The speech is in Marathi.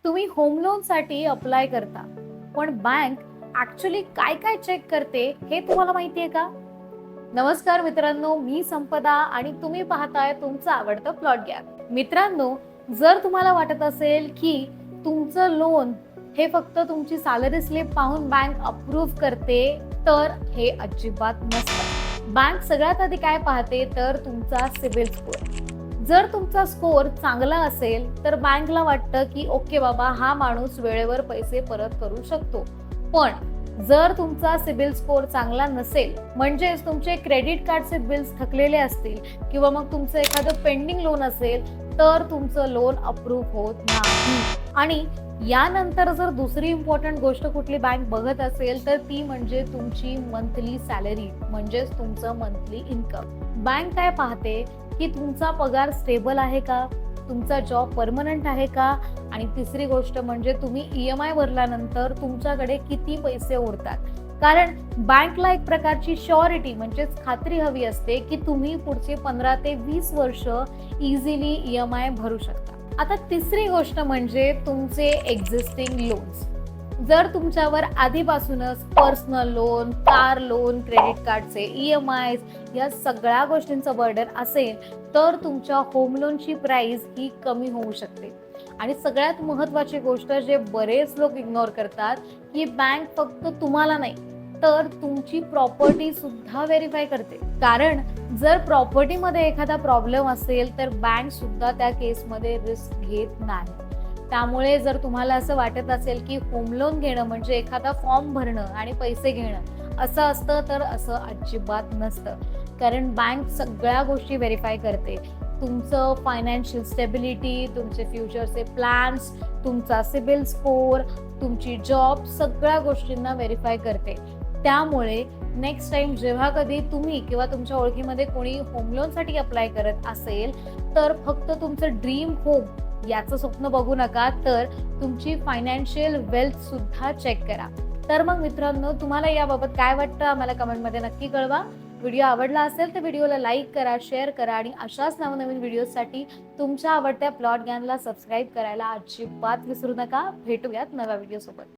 तुम्ही होम लोनसाठी अप्लाय करता, पण बँक ॲक्च्युअली काय काय चेक करते हे तुम्हाला माहिती आहे का? नमस्कार मित्रांनो, मी संपदा आणि तुम्ही पाहताय तुमचं आवडतं प्लॉट गॅप. मित्रांनो, जर तुम्हाला वाटत असेल की तुमचं लोन हे फक्त तुमची सॅलरी स्लिप पाहून बँक अप्रूव्ह करते, तर हे अजिबात नसतं. बँक सगळ्यात आधी काय पाहते तर तुमचा सिबिल स्कोअर. जर तुमचा स्कोअर चांगला असेल तर बँकला वाटतं की ओके बाबा, हा माणूस वेळेवर पैसे परत करू शकतो. पण जर तुमचा सिबिल स्कोअर चांगला नसेल, म्हणजेच तुमचे क्रेडिट कार्डचे बिल्स थकलेले असतील किंवा मग तुमचं एखादं पेंडिंग लोन असेल, तर तुमचं लोन अप्रूव्ह होत नाही. आणि यानंतर जर दुसरी इम्पॉर्टंट गोष्ट कुठली बँक बघत असेल तर ती म्हणजे तुमची मंथली सॅलरी, म्हणजेच तुमचं मंथली इन्कम. बँक काय पाहते की तुमचा पगार स्टेबल आहे का, तुमचा जॉब परमनंट आहे का, आणि तिसरी गोष्ट म्हणजे तुम्ही EMI भरल्यानंतर तुमच्याकडे किती पैसे उरतात. कारण बँकला एक प्रकारची श्युरिटी म्हणजेच खात्री हवी असते की तुम्ही पुढचे 15 ते 20 वर्ष इझिली EMI भरू शकता. आता तिसरी गोष्ट म्हणजे तुमचे एक्झिस्टिंग लोन्स. जर तुमच्यावर आधीपासूनच personal loan, car loan, credit कार्डचे EMI या सगळ्या गोष्टींचं बर्डन असेल, तर तुमच्या होम लोनची प्राइस ही कमी होऊ शकते. आणि सगळ्यात महत्त्वाची गोष्ट जे बरेच लोक इग्नोर करतात, की बँक फक्त तुम्हाला नाही तर तुमची प्रॉपर्टी सुद्धा व्हेरीफाय करते. कारण जर प्रॉपर्टीमध्ये एखादा प्रॉब्लेम असेल तर बँक सुद्धा त्या केसमध्ये रिस्क घेत नाही. त्यामुळे जर तुम्हाला असं वाटत असेल की होम लोन घेणं म्हणजे एखादा फॉर्म भरणं आणि पैसे घेणं असं असतं, तर असं अजिबात नसतं. कारण बँक सगळ्या गोष्टी व्हेरीफाय करते. तुमचं फायनान्शियल स्टेबिलिटी, तुमचे फ्युचरचे प्लॅन्स, तुमचा सिबिल स्कोअर, तुमची जॉब, सगळ्या गोष्टींना व्हेरीफाय करते. त्यामुळे नेक्स्ट टाइम जेव्हा कधी तुम्ही किंवा तुमच्या ओळखीमध्ये कोणी होम लोनसाठी अप्लाय करत असेल, तर फक्त तुमचं ड्रीम होम याचं स्वप्न बघू नका, तर तुमची फायनान्शियल वेल्थ सुद्धा चेक करा. तर मग मित्रांनो, तुम्हाला याबाबत काय वाटतं आम्हाला कमेंटमध्ये नक्की कळवा. व्हिडिओ आवडला असेल तर व्हिडिओला लाईक करा, शेअर करा आणि अशाच नवनवीन व्हिडिओसाठी तुमच्या आवडत्या प्लॉट ज्ञानला सबस्क्राईब करायला अजिबात विसरू नका. भेटूयात नव्या व्हिडिओसोबत.